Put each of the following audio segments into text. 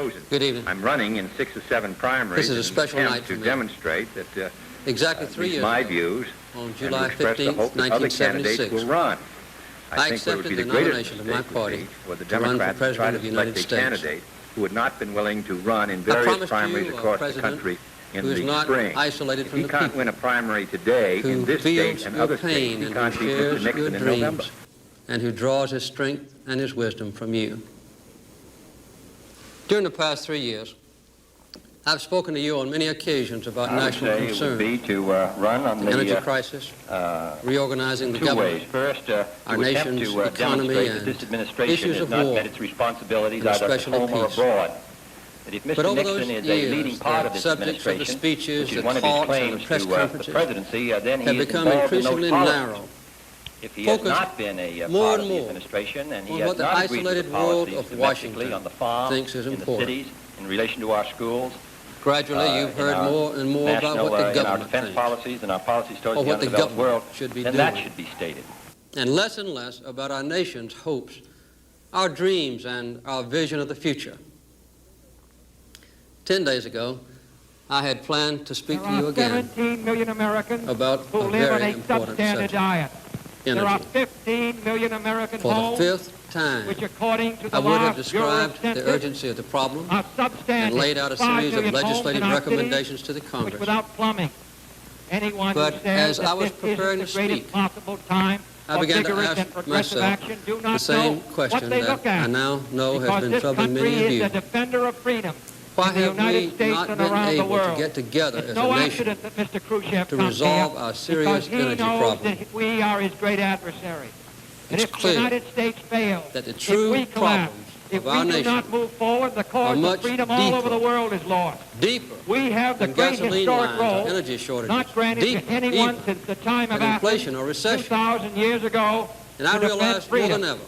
chosen. Good evening. I'm running in 6 or 7 primaries. This is a special night to for me. demonstrate that exactly 3 years my ago, views on July and to express the 15th, hope that other candidates 1976, will run. I think what would accepted be the the greatest nomination of my mistake would party be for the to run for Democrats to try President to of the select United a States. candidate who had not been willing to run in I various promised primaries you a across the president country in who is the not spring. isolated If from he the can't people, win a primary today who in this feels state and your other states, pain he and can't who beat Mr. shares your Nixon in November. dreams, and who draws his strength and his wisdom from you. During the past 3 years, I've spoken to you on many occasions about national concern, It would be to run on the the energy crisis, reorganizing the two government, ways. First, our to attempt nation's to economy, demonstrate that and this administration issues has of not war, met its responsibilities and either at especially home or peace. abroad. That if But Mr. over those Nixon is a leading years, part the of this subjects of the administration, speeches, which is the one of his talks, and claims the press to the conferences presidency, then he have is become involved in increasingly those policies. narrow, If he has focused not been a more part and of the more administration and he on has what the not agreed to the isolated world policies of domestically Washington on the farm, thinks is in the important. cities, in relation to our schools, gradually you've heard more and more about what the in our government defense thinks, policies and our policies towards or the what the undeveloped world, government should be then doing, that should be stated. and less about our nation's hopes, our dreams, and our vision of the future. 10 days ago, I had planned to speak to you again 17 million Americans about who a live on very a important substandard subject, diet. There are energy. 15 million American For the homes 5th time, which, according to the I would have last Bureau of described the Census, urgency of the problem are substandard. and laid out a 5 series of million homes legislative in our recommendations to the cities, which Congress. without plumbing, anyone But who says as I that was this preparing isn't to the greatest speak, possible time I for began to vigorous ask and progressive myself action do the not same know question what they that look at. I now know has Because been this troubling country many of is you. a defender of freedom. Why in the have we United States not and been around the able to world. get together It's as no a nation accident that Mr. Khrushchev to comes resolve here, our serious because he energy knows problem? that we are his great adversary. And It's if the clear United States fails, that the if true we collapse, problems if of our we do nation not move forward, the are cause much of freedom all over deeper, the world is lost. deeper We have the than great gasoline historic lines role or energy shortages, not granted deeper, to anyone even since the time of than inflation or Athens recession. 2,000 years ago And I to defend realize more freedom. than ever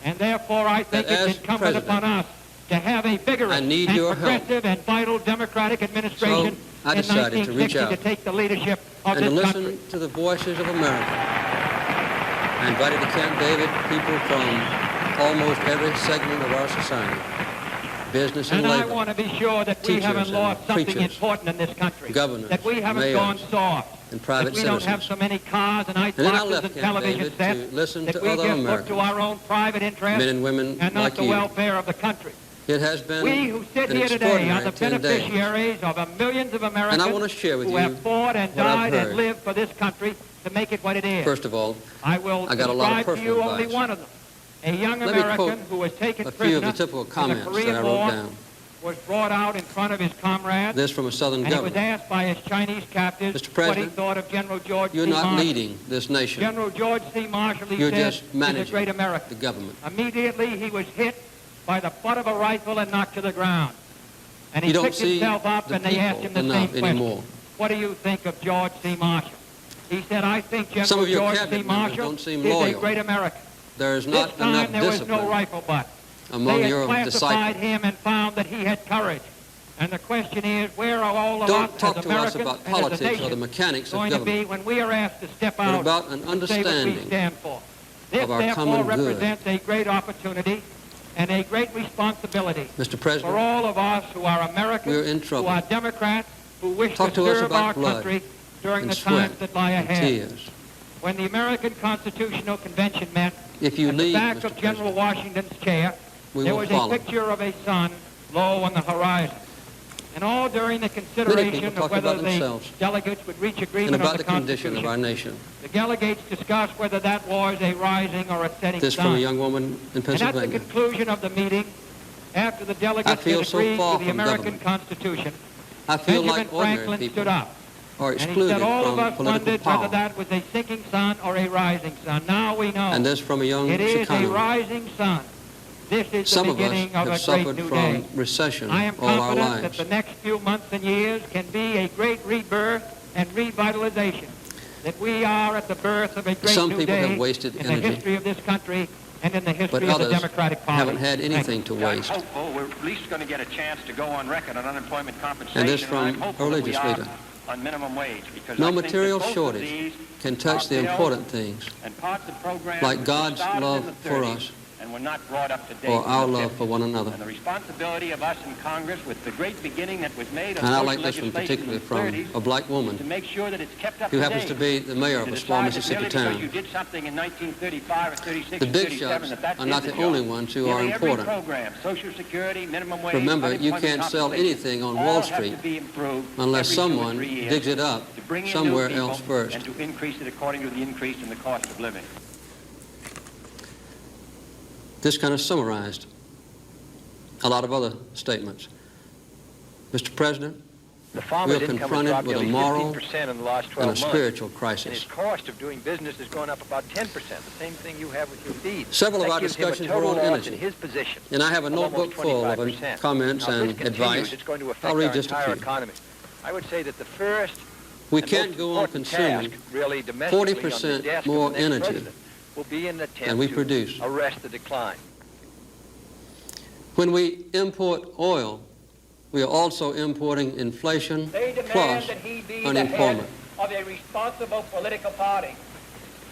And therefore, I think that as it's incumbent upon president, us to have a vigorous I need and your help. progressive and vital democratic administration So I in decided to reach 1960 out to take the leadership of and to this listen country. to the voices of America. I invited to Camp David people from almost every segment of our society, business and And I labor, want to be sure that we teachers haven't and lost something preachers, important in this country, governors, that we haven't mayors, gone soft, and private that we don't have citizens. so many cars and ice And then I boxes left and Camp television David sets, to listen that to we other just look to Americans, our own private interests men and women and not like the you. welfare of the country. It has been We who sit an here today are extraordinary the 10 days. beneficiaries of the millions of Americans And I want to share with who you have fought and what I've died heard. and lived for this country to make it what it is. First of all, I will I got a lot of describe to you personal only advice. one of them. A young Let me American quote who was taken a few of prisoner the typical in the comments that Korean I wrote War, down. was brought out in front of his comrades, This from a Southern and he was governor. asked by his Chinese captors Mr. what he President, thought of General George You're C. not Marshall. leading this nation. General George C. Marshall, he You're said, just is a managing great American. the government. Immediately, he was hit by the butt of a rifle and knocked to the ground. And he You don't picked see himself up, the and they asked him the people same enough question. anymore. What do you think of George C. Marshall? He said, I think Some General of your George C. cabinet members Marshall don't seem is loyal. a great American. There is This not time enough there was no discipline rifle butt. among They had your classified disciples. him and found that he had courage. And the question is, where are all of Don't us talk as to us Americans about and as a politics or nation the mechanics of going to be government, when we are asked to step but out about an and say what we understanding stand for? This, of our therefore, common good. represents a great opportunity and a great responsibility Mr. for President, all of us who are Americans, we're in who trouble. are Democrats, who wish Talk to to us serve about our blood country during and the sweat times that lie and ahead. tears. When the American Constitutional Convention met, If you at the lead, back Mr. of General President, Washington's chair, we there will was follow. a picture of a sun low on the horizon. And all during the Many consideration people of talk whether about the themselves delegates would reach and agreement on about the the condition of our Constitution, nation. the delegates discussed whether that was a rising or a setting This from sun. a young woman in And at the Pennsylvania. conclusion of the meeting, after the I delegates feel had so agreed far with the from American government. Constitution, I feel Benjamin like ordinary Franklin people stood up. are And he excluded said all of from us political wondered whether power. that was a sinking sun or a rising sun. Now we know. And this from a young It is a Chicago. rising sun. This is Some the of us beginning of have a great suffered new from day. recession I am all our confident that lives. the next few months and years can be a great rebirth and revitalization. That we are at the birth of a great Some new people day have wasted in energy, the history of this country and in the but history of the others Democratic Party. haven't had Thank anything to you. waste. I'm hopeful we're at least going to get a chance to go on record on unemployment compensation. And this from I'm hopeful a that religious we are leader. on minimum wage, because No I think that material both of shortage these can touch are the bills important things, and parts of programs like which God's started in love the for 30s us and were not brought up to date. or our love for one another. And the responsibility of us in Congress with the great beginning that was made of And I social like this one legislation particularly in the from 30s, a black to woman make sure that it's kept up who to happens date. to be the mayor of To a small decide that Mississippi merely because town. you did something in 1935 or 36 The or big 37, shots that's are not the the only job. ones who are Nearly every important. program, Social Security, minimum wage, Remember, you unemployment can't sell compensation, anything on all Wall have to Street be improved unless every 2 or someone 3 years digs it up to bring in somewhere new people else first. and to increase it according to the increase in the cost of living. This kind of summarized a lot of other statements. Mr. President, The we farmer's are income has confronted dropped with a nearly moral 15% in the last 12 and a months. spiritual And crisis. his cost of doing business is going up about 10%, the same thing you have with your feed. Several of That our gives him a discussions were total on loss energy. in his position And I have a of notebook almost full of 25%. comments Now, if and this continues, advice. it's going to affect I'll read our just a entire few. economy. I would say that the first We and can't most go on important consuming task, really domestically, on the 40% desk more of the next energy president will be an attempt than we to produce. arrest the decline. When we import oil, we are also importing inflation They demand plus that he be the unemployment. head of a responsible political party,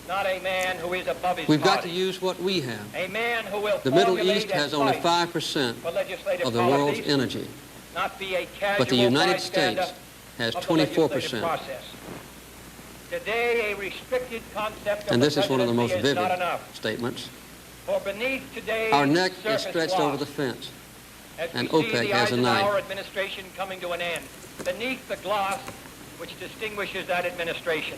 not a man who is above his We've got to party. use what we have. A man who will The Middle formulate East and has only fight 5% for legislative of the world's policies, energy, not be a casual but the United bystander States has of the legislative 24%. process. Today, a restricted concept of And this is one of the most presidency is vivid not enough. statements. For beneath today's Our neck is surface stretched gloss, over the fence, as and we see OPEC the has a Eisenhower knife. administration coming to an end, beneath the gloss which distinguishes that administration,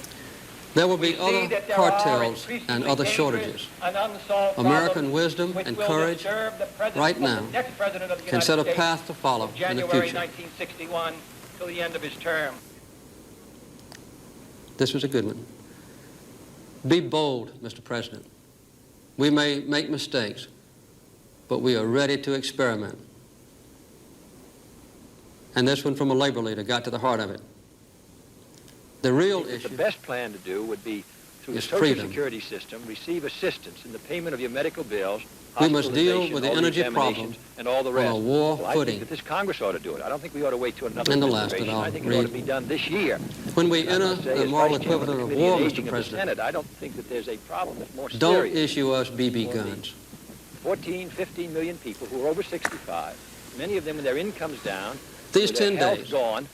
There will we be see other that there are cartels increasingly and other dangerous shortages. and unsolved American problems wisdom which and will courage disturb the president right of now the next president of the can United set a States path to follow from in the January future. 1961 till the end of his term. This was a good one. Be bold, Mr. President. We may make mistakes, but we are ready to experiment. And this one from a labor leader got to the heart of it. The real The issue best plan to do would be through the is Social freedom. Security system, receive assistance in the payment of your medical bills, We must deal hospitalization, with the all energy examinations, problem and all the on rest. a war Well, I footing. think that this Congress ought to do it. I don't think we ought to wait till another And the last administration. that I'll I think it ought to read. be done this year. When we And I enter must say, the as moral Vice Chairman of equivalent the of Committee war, on Mr. Aging of the President, Senate, I don't think that there's a problem that's more don't serious. issue us BB guns. 14, 15 million people who are over 65, many of them with their incomes down, These with their 10 health days gone,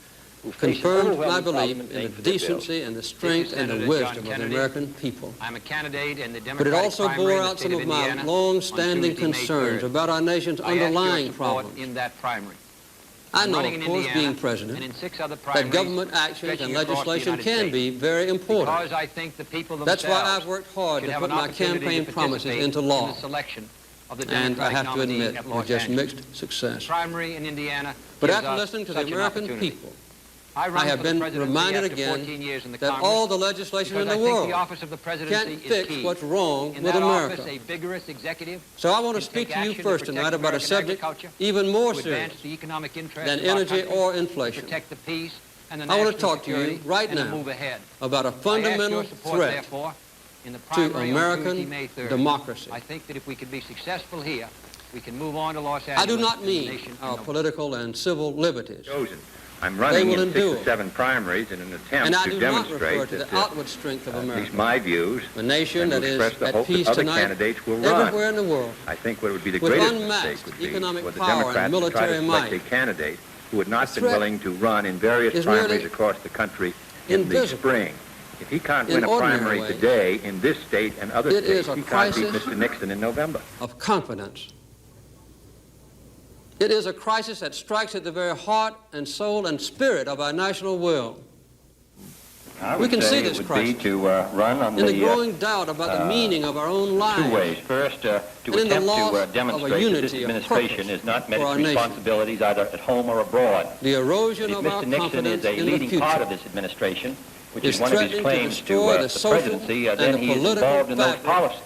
who face an confirmed my overwhelming belief problem in paying the for their bills. decency and the strength and the Senator wisdom John of the Kennedy. American people. I'm a candidate in the But it Democratic also primary bore in the out state some of my Indiana long-standing on Tuesday, May concerns 3rd. about our nation's I ask your underlying support problems. in that primary. I I'm know, running in of course, Indiana being and president, in 6 other that primaries government actions and stretching across the legislation United can States. be very important. Because I think the people That's themselves why I've worked hard should to have put an my opportunity campaign to promises participate into in law. the selection of the And I Democratic have to nominee admit, at with Los just Angeles. mixed success. Primary in Indiana But gives after us listening to the such an American opportunity. people, I run I have for the been presidency reminded after again 14 years in the that Congress all the legislation in because the I think world the office of the presidency can't is fix key. what's wrong In with that America. office, a vigorous executive So I want to can speak take to you action first protect tonight about a American subject agriculture, even more to serious advance the economic interests than of our energy country, or to inflation, protect the peace and the I want to national talk to you security, right and to now move ahead. about a I ask fundamental your support, threat therefore, in the to primary on Tuesday, May American 3rd. democracy. I think that if we can be successful here, we can move on to Los Angeles. I do not and the mean nation in our November. political and civil liberties, Chosen. I'm running will in 6 endure. or 7 primaries in an attempt and I to do not refer demonstrate to that the outward strength of at least America. my views A nation and that to is express the at hope peace that other tonight candidates will run. everywhere in the world, I think what would be the with greatest unmatched mistake would be economic for the power and Democrats to try military to select might. a candidate who had not The been threat willing to run in various is primaries merely across the country in the invisible. spring. If he can't In win a ordinary primary ways, today in this state and other it is states, a he can't beat crisis Mr. Nixon in November. of confidence. It is a crisis that strikes at the very heart and soul and spirit of our national will. I We would can say see it this would crisis be to run on in the the growing doubt about the meaning of our own lives. 2 ways. First, to and in the attempt loss to of a demonstrate that this unity of administration purpose has not met for its our nation. responsibilities either at home or abroad. The erosion If of our Mr. Nixon confidence is a in the leading part of future this administration, which is is one of his threatening to claims destroy to the the social presidency, and then the he is political involved in those fabric policies.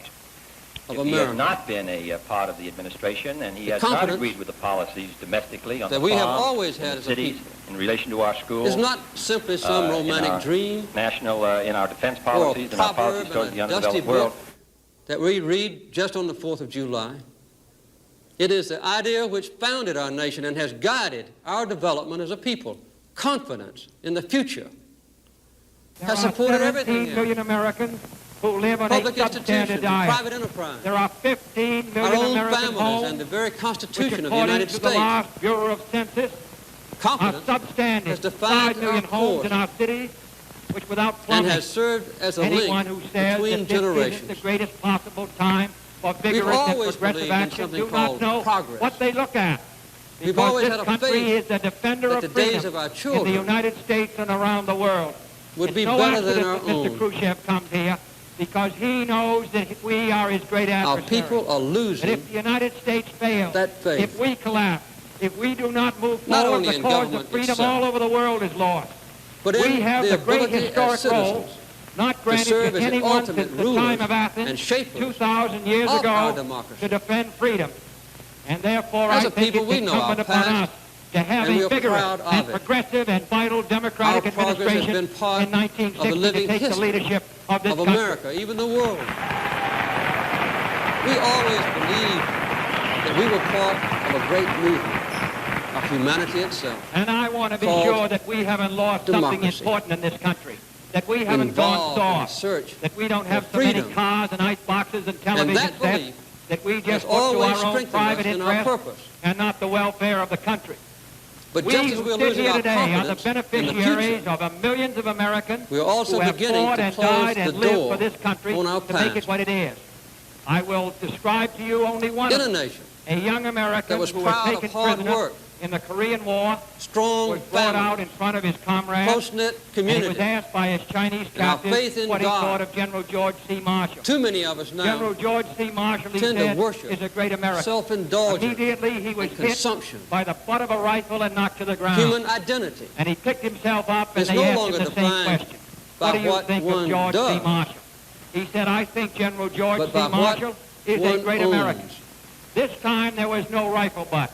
of If he America has not been a part of the administration and he The has not confidence agreed with the policies domestically on that the we have farm, always in had the as a cities, people in relation to our schools, is not simply some in romantic our dream national, in our defense or a policies and our policies proverb towards the in a dusty undeveloped world. book that we read just on the 4th of July. It is the idea which founded our nation and has guided our development as a people. Confidence in the future There has are supported 17 everything else. million Americans who live on a public substandard institutions, diet. private enterprise, There are 15 our million own American families, homes, and the very which Constitution of the according United to the States. last Bureau of Census, are Confidence substandard. has defined 5 million our homes course in our cities, which without and plumbing, has served as a anyone link who says between that this isn't generations. the greatest possible time for vigorous and always progressive believed in action something do not called know progress. what they look at. We've Because always this had a country faith is the defender that of the days freedom of our in the children United States and around the world. would It's be no better than accident our that Mr. own. Khrushchev comes here, because he knows that we are his great Our adversary. people are And losing if the United States fails, that faith. if we collapse, if we do not move Not forward, only the in cause government of freedom itself, all over the world is lost. but We in have the the great ability historic as citizens role not to granted serve to as the anyone ultimate since the rulers time of Athens and shapers 2,000 years of our ago democracy. to defend freedom. And therefore, As I a think people, it's we know our incumbent upon past, us to have and we a are vigorous proud of and it. progressive and vital democratic Our progress has administration been part in 1960 of the living to take the history leadership of this of country. America, even the world. We always believed that we were part of a great movement of humanity itself, And I want to be called sure that we haven't lost something democracy. important in this country, that we haven't gone involved in the soft, search that we don't have for so many freedom. cars and ice boxes and television that sets, belief that we has just look to always our own strengthened private us in our interests purpose. and not the welfare of the country. But We just as who we're sit losing here our today are the confidence in the beneficiaries future, of a millions of Americans we are also who have beginning fought to and close died the and lived door for this country on our to make it past. what it is. I will describe to you only one in of a them. nation, A young American that was who was proud of taken hard prisoner work, in the Korean War, strong was brought out family, in front of his comrades, close-knit and he was community. asked by his Chinese And our captors faith in what he God. thought of General George C. Marshall. Too many of us General now George C. Marshall, he tend to said, worship is a great American. self-indulgence Immediately he was and hit consumption. by the butt of a rifle and knocked to the ground. Human identity And he picked himself up and is they no asked longer him the same defined question. by What do you what think of one George does, C. Marshall? He said, I think General George but C. by what Marshall is a one great owns. American. This time there was no rifle butt.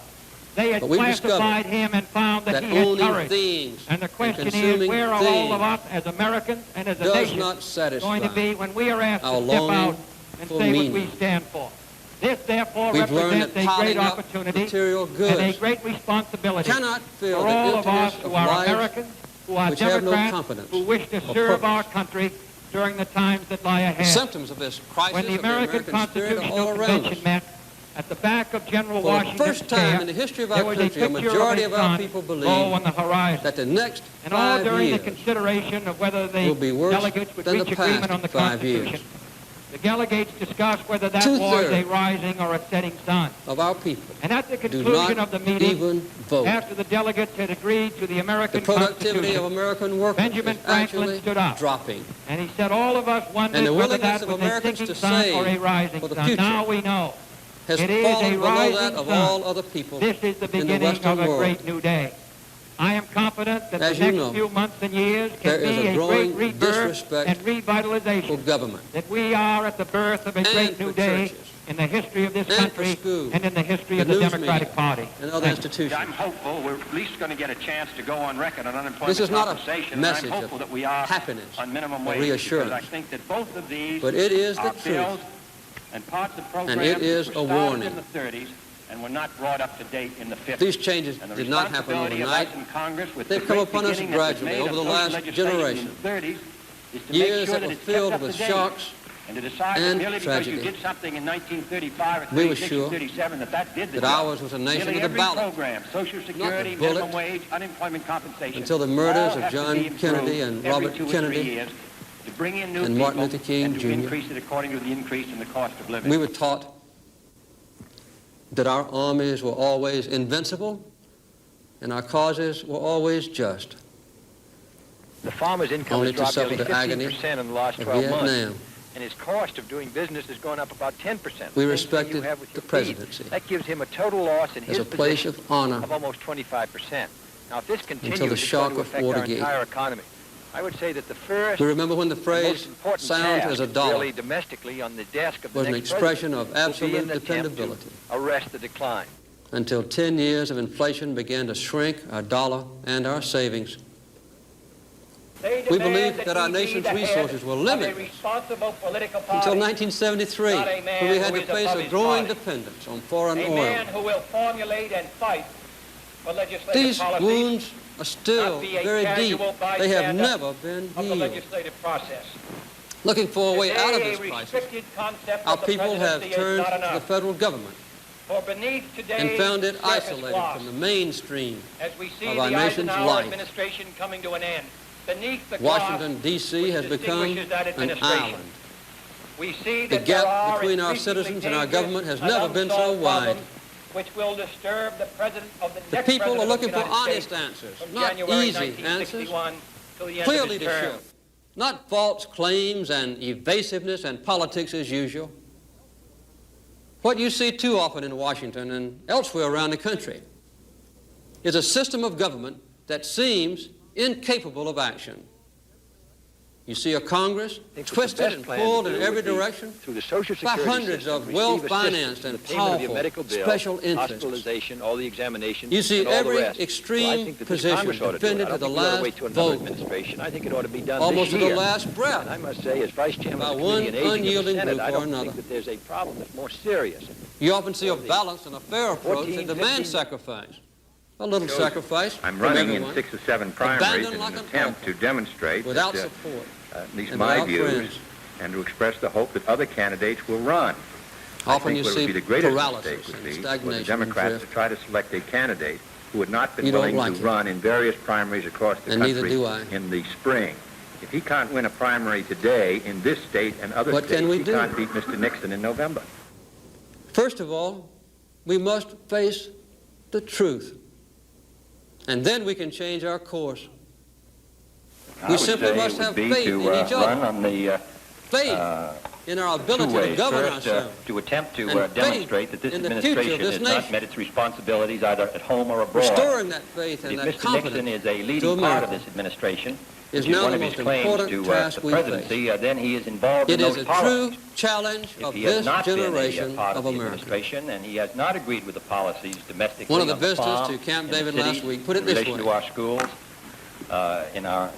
They had But we've classified him and found that that he had owning courage. things And the question is, consuming where are all of things us as Americans and as a does nation not satisfy going to be when we are asked our to step longing out and for say what we meaning. stand for? This, therefore, We've learned represents that a great piling up opportunity material and a goods great responsibility cannot fill for the all of us emptiness who of are lives Americans, who are which have no Democrats, competence who wish to or serve purpose. our country during the times that lie The ahead. symptoms of this crisis When the of the American American spirit are all Constitutional around us. Convention met at the back of General For the Washington's first time chair, in the history of our there was a country, a picture majority of of a our sun people low believe on the horizon. that the next And all 5 during years the consideration of whether the will be worse delegates would than the reach agreement past on the 5 years. Constitution, the delegates discussed whether that Two-thirds was a rising or a setting sun. of our people And at the do conclusion not of the meeting, even vote. after the delegates had agreed to the The American productivity of Constitution, American workers Benjamin is Franklin actually stood up. dropping. and he said all of us wondered And the whether willingness that of was a Americans sinking to sun or a save rising for the sun. future Now we know. has It is fallen a below that rising of sun. all other people This is the in the beginning Western of a world. great new day. I am confident that As the you next know, few months and years there can is be a a growing great rebirth disrespect and for revitalization. government That we are at the birth of a great for new day churches, in the history of this and for country schools, and in the history the of the news Democratic media, Party. and other Thank you. institutions. I'm hopeful we're at least going to get a chance to go on record on unemployment This is not a compensation. and message I'm of hopeful that we are happiness on minimum or wage. reassurance. Because I think that both of these But it is the are truth. bills and parts of programs it is that were a started warning. in the 30s and were not brought up to date in the 50s. These changes And the did not happen responsibility of overnight. us in Congress, with They've the come great upon us beginning that was gradually made over of the social last legislation generation. in the 30s, is to Years make sure that that were it's filled kept up with to date. shocks And to decide and that merely tragedy. because you did something in 1935 or We were 36 sure or 37 that did the that job. ours was a nation Nearly of the every ballot, program, Social Security, bullet, minimum wage, unemployment compensation, until the murders all of have to John be improved Kennedy and every Robert 2 or 3 Kennedy years to bring in new and people Martin Luther King and to Jr. increase it according to the increase in the cost of living. We were taught that our armies were always invincible and our causes were always just. The farmer's income Only has to dropped suffer nearly the agony 15% in the last of 12 months. Vietnam. And his cost of doing business has gone up about 10%. We Same thing respected you have with the your feed. presidency That gives him a total loss in as his a place position of honor of almost 25%. Now, if this continues, until the it's shock going to of affect our Watergate. entire economy. I would say that the first We remember when the and phrase most important sound task as a is dollar really domestically on the desk of the was an next expression president of will be absolute an attempt dependability to arrest the decline. until 10 years of inflation began to shrink our dollar and our savings. We believed that our nation's resources were limited until 1973, when we had to face a growing dependence on foreign oil. who will formulate and fight for legislative These wounds are still very deep. They have never been healed. legislative process. looking for a way out of this Today, a crisis, restricted concept our of the people have presidency is turned not to the enough. federal government For beneath and today's found it surface isolated gloss, from the mainstream as we see of the our nation's Eisenhower life. administration coming to an end, beneath the Washington, gloss D.C. which has become distinguishes that an administration, island. we see The that there gap are between our increasingly citizens and our dangerous government has and never been so unsolved wide. problems which will disturb the president of the The next people are president looking of for the United honest States answers, from not January easy answers, 1961 till the end clear of his term. leadership, not false claims and evasiveness and politics as usual. What you see too often in Washington and elsewhere around the country is a system of government that seems incapable of action. You see a Congress twisted and pulled in every direction through the Social by Security hundreds system, of receive well-financed assistance in and the payment of your powerful medical bill, special interests. hospitalization, all the examinations, You see and all the every rest. extreme Well, I think that this position Congress ought to do it. defended I don't to the think we ought to last wait till another vote, administration. I think it ought to be done almost this to year. the last breath. And I must say, as Vice Chairman By of the one Committee on Aging in unyielding the Senate, group I or don't another. think that there's a problem that's more serious. You often see a balanced and a fair approach 14, that demands 15. sacrifice. A little sacrifice I'm from running in everyone 6 or 7 primaries Abandoned in like an an attempt to orphan, demonstrate without that, support at least and my without views, friends. and to express the hope that other candidates will run. Often I you think what see would be the greatest paralysis mistake would and be for the stagnation and Democrats to drift. try to select a candidate who had not been You don't willing like to it. run in various primaries across the And neither country do I. in the spring. If he can't win a primary today in this state and other What states, can we he do? can't beat Mr. Nixon in November. First of all, we must face the truth. And then we can change our course. I We would simply say must it would have be faith to in each run other. on the Faith in our two ability to ways. govern First, ourselves. to attempt to and faith demonstrate that this in the future of administration this has not nation. met its responsibilities either at home or abroad. Restoring that faith and If that Mr. Nixon confidence is a to leading part America of this administration, is which is now one the of his most claims important to task the we presidency, then he is involved It in is those a policies. true challenge If of he has this not been a generation part of the America. administration and he has not agreed with the policies domestically One of the on visitors farm, to Camp in the David last cities, week put it in this relation way. to our schools, in our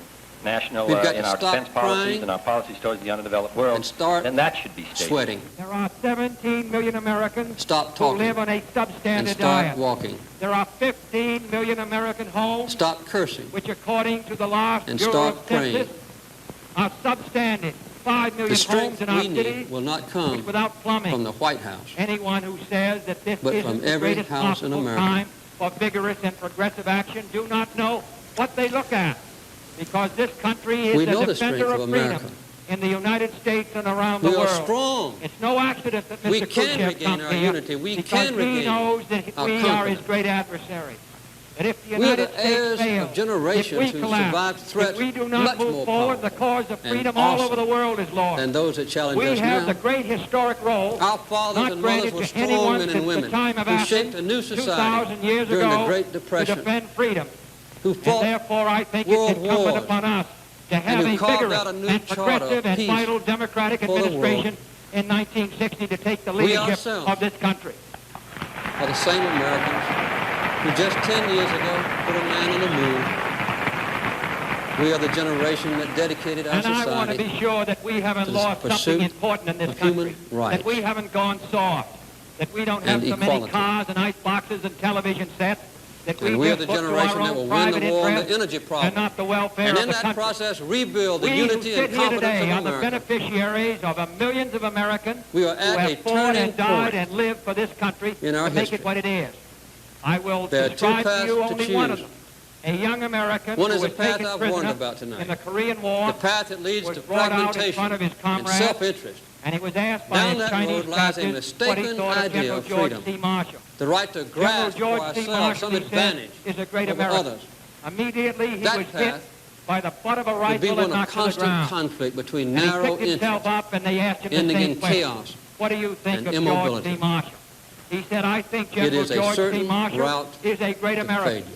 national, We've got in to our stop defense policies crying and our policies towards the underdeveloped world, and start then that should be stated. sweating. There are 17 million Americans Stop who talking live on a and substandard start diet. walking. There are 15 million American homes Stop cursing which, according to the last and Bureau start of praying. Census, are substandard. 5 The million homes strength in our we cities need will not which, come without plumbing. from the White House. Anyone who says that this But isn't from the every greatest house in possible America. time for vigorous and progressive action do not know what they look at. Because this country is We the know the defender strength of of freedom America. in the United States and around the We are world. strong. It's no accident that Mr. We can Khrushchev regain comes our here unity. We because can he regain knows that our we are his confidence. great adversary. That if the We are United the States heirs fails, of generations if we who collapse, survived threats if we do much not move more forward, the powerful cause of and freedom all awesome over the world is lost. than those that challenge We us have the now. great historic role Our fathers not and mothers granted were to strong anyone men since and the women time of who Athens shaped a new 2,000 society years during ago the Great to Depression, defend freedom. who And fought therefore, I think world it's incumbent wars, upon us to have who a carved vigorous out a new and charter progressive of and peace vital democratic for the administration in 1960 to take the We leadership ourselves of this country. are the same Americans who just 10 years ago put a man on the moon. We are the generation that dedicated our And I want to society be sure that we haven't to the lost pursuit something important in this of human country. rights That we haven't gone soft. That we don't have and so many equality. cars and ice boxes and television sets. That And we are just the look to generation our that will own win the private war on the interests energy and problem. not the welfare And of in the that country. process, rebuild the We who unity sit and here confidence today of are the America. beneficiaries of millions of Americans We are who at a have fought turning and died point and lived for this country in our to make history. it what it is. I will There are two describe to paths you to only one of choose. them. A young American One who is the was path taken I've warned prisoner about tonight. in the Korean War, The path that leads was to brought out in fragmentation front of his and comrades, self-interest. and he was asked by Down his that Chinese road lies a captors what he mistaken thought of idea General of George freedom. C. Marshall. The right to General grasp for George C. ourselves Marshall, some he said, advantage is a great over American. others. Immediately he That was hit path by the butt of a would be rifle and one of knocked to the constant ground. conflict between And he narrow picked himself interests up and they asked him the ending same in question. chaos What do you think and of George immobility. C. Marshall? He said, I think It General is a George C. certain Marshall route is a great to American. failure.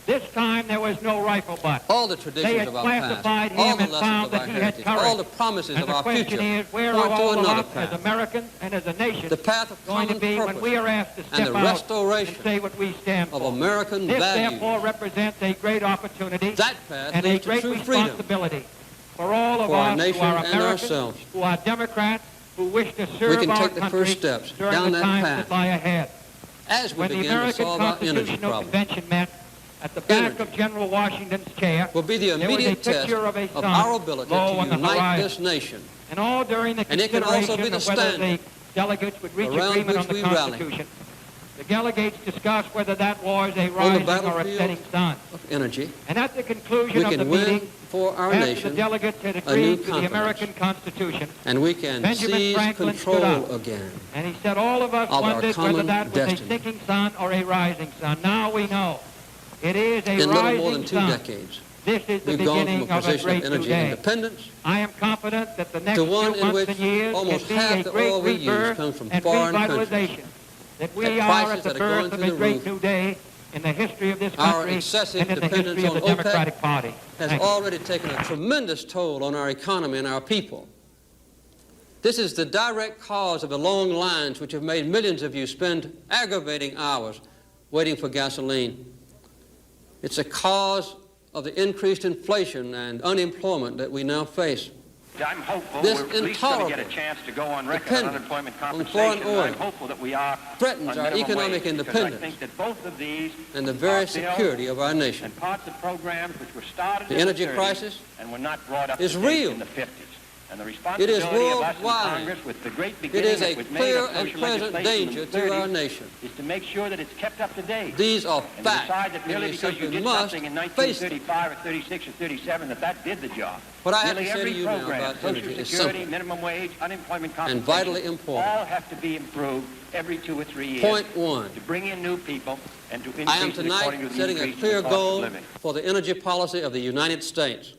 This time there was no rifle butt. All the They traditions had of our past, classified all him the and lessons found of our that he had heritage, courage. all the promises And of the our question future is, where point are to all of another us as path. Americans and as a nation The path of going to common be when purpose we are asked to and step the out and restoration say what we stand of for? American This, values. therefore, represents a great opportunity That path and a leads to great true freedom responsibility for all of for our us nation who are and Americans, ourselves. who are Democrats, who wish to serve can our take the country first steps during down the that times path that lie ahead. as we When the begin to American solve our energy Constitutional problem. Convention met At the back energy of General Washington's chair, will be the there was a immediate test picture of a of sun our ability low to on the unite horizon. this nation And all during the And it can consideration also be the of whether the standard delegates would reach around agreement on which the we rally. Constitution. The delegates discussed whether that was a on the rising or a battlefield setting sun. of energy. And at the conclusion We of the can win meeting, for our after nation the delegates had new agreed to the confidence. American Constitution, And we can Benjamin seize Franklin stood control up. again. and he said all of us Of our wondered whether common that was destiny. a sinking sun or a rising sun. Now we know. It is a In little rising more than 2 sun. decades, This is the we've gone beginning from a of a position great of new energy day. independence I am confident that the next to one few in months which and years almost can be half a the great oil we use rebirth comes from and foreign revitalization. That we at are prices at the that are going birth of through a the great roof. new day in the history of this Our country excessive and in the dependence history of the on OPEC Democratic Party. has Thank you. already taken a tremendous toll on our economy and our people. This is the direct cause of the long lines which have made millions of you spend aggravating hours waiting for gasoline. It's a cause of the increased inflation and unemployment that we now face. I'm hopeful This we're at least going to get a intolerable chance to go on record on dependence unemployment on foreign compensation. And I'm oil hopeful that we are threatens on our minimum economic wage, because independence I think that both of these and the very are bills security of our nation. and parts of programs which were started The in energy the 30s crisis and were not brought up is to date real. in the 50s. And the It is responsibility of us in worldwide. Congress with the great It beginning is a that was made clear of and social present legislation in danger the to our 30s nation. is to make sure that it's kept up to date. These are And to decide facts, that and merely we because you simply did must something in face them. 1935 or 36 or 37 that did the job. What I have Nearly to say to every you now program, about Social energy is Security, simple minimum wage, unemployment compensation, and vitally important. all have to be improved every 2 or 3 years. Point one. To bring in new people and to increase I am it tonight according to the setting a increase in clear the cost of goal living. for the energy policy of the United States.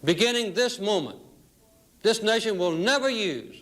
Beginning this moment, this nation will never use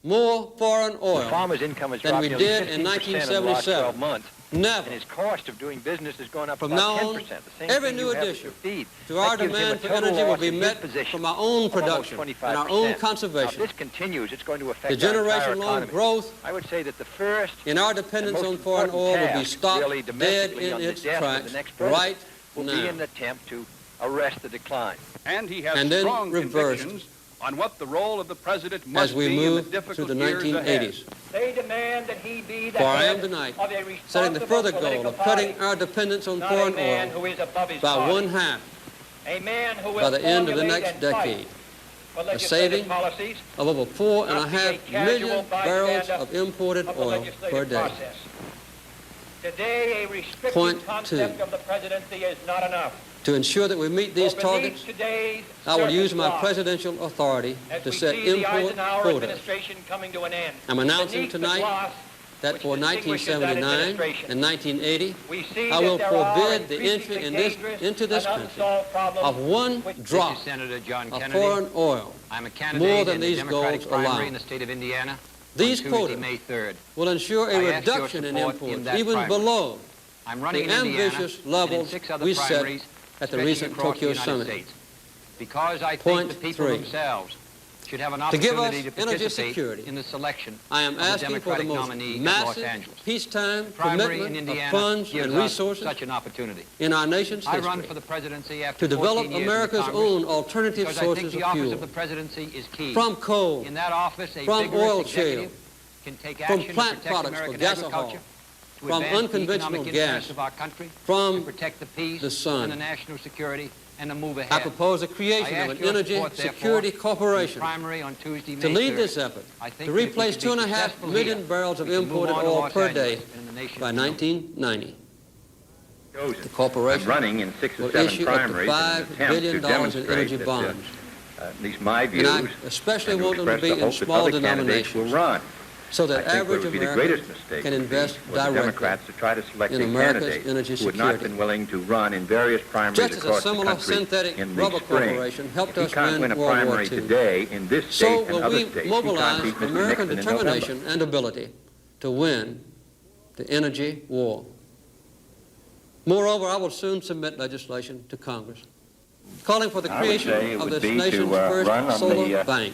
more foreign The oil farmer's income has than dropped we nearly did 15% in in the last 12 1977. months. Never. And his cost of doing business has gone up From about now on, 10%. The same every thing new you have addition to feed. to our That gives him demand a for total energy will loss be in his met position from our own of almost production 25%. and our own Now, if conservation. this continues, it's going to affect The our entire generation-long economy. growth I would say that the first in our and dependence most on foreign important oil will be task, stopped really, dead domestically in on the its death of the tracks next president right will be now. an attempt to arrest the decline. And he has And then strong reversed convictions on what the role of the president must as we be in the move difficult to the years ahead. 1980s. They demand that he be the For I head am tonight of a setting the responsible further goal political of cutting party, our dependence on not foreign a man oil who is above his by party. 1/2 A man who will by the end of the formulate next and fight decade, for a legislative saving policies, of over 4.5 not be a casual million barrels bystander of imported of the oil legislative per day. process. Today, a restricted Point concept two. of the presidency is not enough. To ensure that we meet these For beneath targets, today's I will use surface my law, presidential authority as to we set see the import Eisenhower quotas administration coming to an end. I'm announcing Beneath the tonight gloss that which for distinguishes that 1979 administration, and 1980, we see I will that there are forbid the entry increasingly into this dangerous country and unsolved problems of one which- drop This is Senator John of Kennedy. foreign oil. I'm a candidate more than in the these Democratic goals primary allow. in the state of Indiana These on Tuesday, quotas May 3rd. will ensure I a ask your reduction in support imports, in that even primary. below I'm the running in Indiana ambitious and in levels 6 other we set primaries, at the stretching recent across Tokyo the United summit. States. Because I Point think the people three. themselves should have an To give opportunity us to energy participate security, in the selection I am of the asking for the Democratic most nominee in Los massive Angeles. peacetime Primary in commitment of Indiana funds gives and us resources such an opportunity. in our nation's I run history for the presidency after to 14 develop years in America's Congress own alternative because I think sources the of office fuel of the presidency is key. from coal, In that office, a from vigorous oil executive shale, can take from action plant to protect products for American gasohol, agriculture, to from advance the unconventional economic gas, interests of our country, to from protect the peace the sun. and the national security, and to move I ahead. propose the creation I of ask an your energy support, therefore, security in the corporation primary on Tuesday, to May lead 3rd. this effort I think to that if we replace can be 2.5 successful million here, barrels of we can imported move on to oil Los per Angeles day and in the nation by to know. 1990. Chosen. The corporation I'm running in 6 or will 7 issue up to primaries in an $5 attempt billion to in demonstrate energy that, bonds. at least my views, And I especially and to want them to express be the in hope that small other candidates will denominations run. so I that think what average would be the Americans greatest mistake can would be invest for the directly Democrats to try to select in a America's candidate energy who had not security. been willing to run in various primaries Just as a across the similar country synthetic in the rubber spring. corporation helped If he us can't win win a World War primary II, today in this so state and will other we states, he can't mobilize beat Mr. American Nixon in November. determination and ability to win the energy war. Moreover, I will soon submit legislation to Congress calling for the I would say creation it of would this be nation's to first run on solar the bank.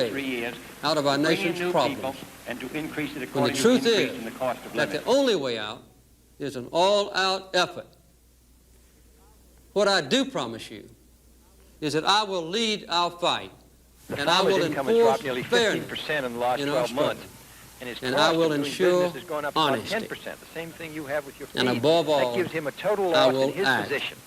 way 3 years out of our to bring in nation's new problems. people and to increase it When the according to truth the increase is in the cost of that living. the only way out is an all-out effort. What I do promise you is that I will lead our fight, and I will Farmers' income has dropped enforce nearly fairness 15% in the last in our 12 months. struggle. And his and cost I will of doing ensure business is going up about honesty. 10%, the same thing you have with your And fees. above all, that gives him a total I loss will in his act. position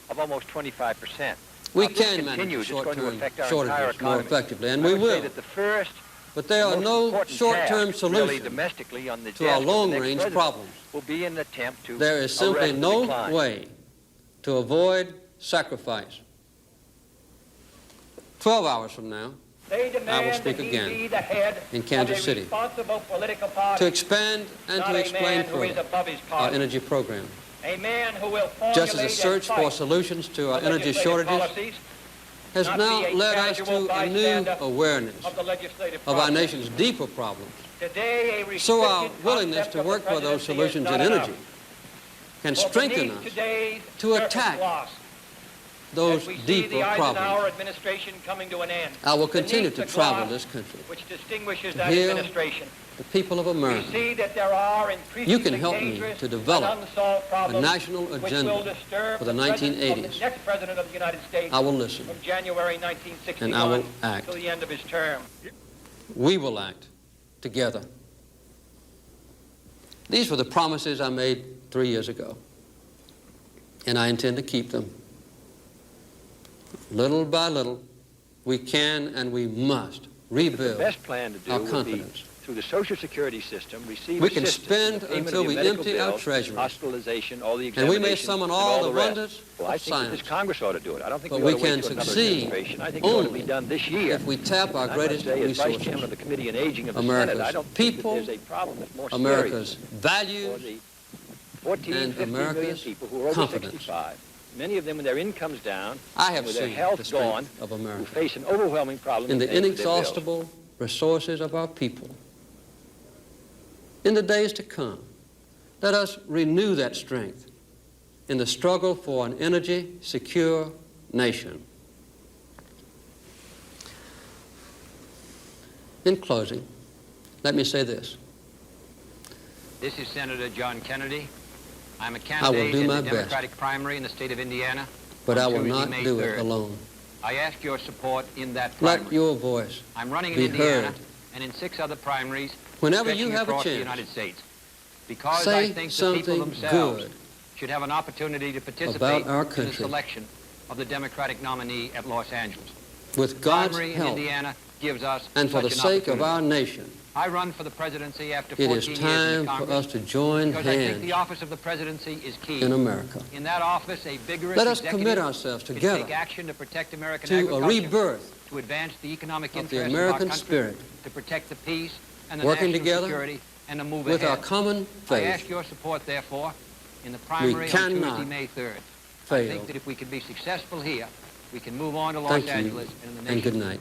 of almost 25%. We Now, if this can manage continues, it's going to short-term affect our entire shortages more economy. effectively, and I we would say will. that the first, But there are most no important short-term task, really, solutions domestically on the to our desk of the next long-range president problems. will be an attempt to There is simply arrest the no decline. way to avoid sacrifice. 12 hours from now, They I will demand speak that he again be the head in Kansas of a City responsible political to party, expand and not to a explain man who is further above his our party. energy program. A man who will formulate Just as the and search for fight solutions to our for energy legislative shortages policies, has not now be a led us casual to a new bystander awareness of the legislative of our process. nation's deeper problems. Today, a So our restricted willingness concept to of the work for those presidency is solutions not in enough. energy can For strengthen beneath us today's to surface attack gloss, those as we see deeper the Eisenhower problems. administration coming to an end, I will continue beneath to the travel gloss this country, which distinguishes to that hear administration. the people of We America. see that there are increasingly You can help me dangerous to develop and unsolved a problems national which agenda will disturb for the presence of 1980s. the next president of the United States I will listen, from January 1961 and I will act. till the end of his term. We will act together. These were the promises I made 3 years ago, and I intend to keep them. Little by little, we can and we must The rebuild best plan to do our would be confidence. through the Social Security system, receive We can assistance spend in the payment until of the we medical empty our bills, treasuries. hospitalization, all the And examinations, we may summon and all the rest. wonders Well, I of think that this science. Congress ought to do it. I don't think But we we ought to wait can till another succeed administration. I think it ought to be only done this year. if we tap our And I must greatest say, as Vice Chairman resources, of the Committee on Aging of the America's Senate, I don't people, think that there's a problem that's more America's serious for values, the 14, and 15 million America's people who are over confidence. 65. Many of them with their incomes down, I and have with their seen health the gone, strength of who America face an overwhelming problem in the paying for their bills. inexhaustible resources of our people. In the days to come, let us renew that strength in the struggle for an energy-secure nation. In closing, let me say this. This is Senator John Kennedy. I'm a will candidate do in my the best. Democratic primary in the state of Indiana. But on I will Tuesday, not May do 3rd. it alone. I ask your support in that primary. Let your voice I'm running in be Indiana heard. and in 6 other primaries Whenever stretching you have a across the chance, United States. Because say I think the people something themselves good should have an opportunity to participate about our in the country. selection of the Democratic nominee at Los Angeles. with God's Primary in help Indiana gives us and for the such an sake of opportunity. our nation. I run for the presidency after It 14 is years time in for Congress us to join because I think hands the office of the presidency is key. in America. In that office, a vigorous Let us executive commit ourselves can together take action to protect American to a agriculture, rebirth to advance the economic of interests the of American our country, spirit, to protect the peace and the working national together security, and to move with our ahead. common I ask faith, your support, therefore, in the primary on cannot Tuesday, May 3rd. I fail. think that if we can be successful here, we can move on to Los Thank you, Angeles and in the and nation. good night.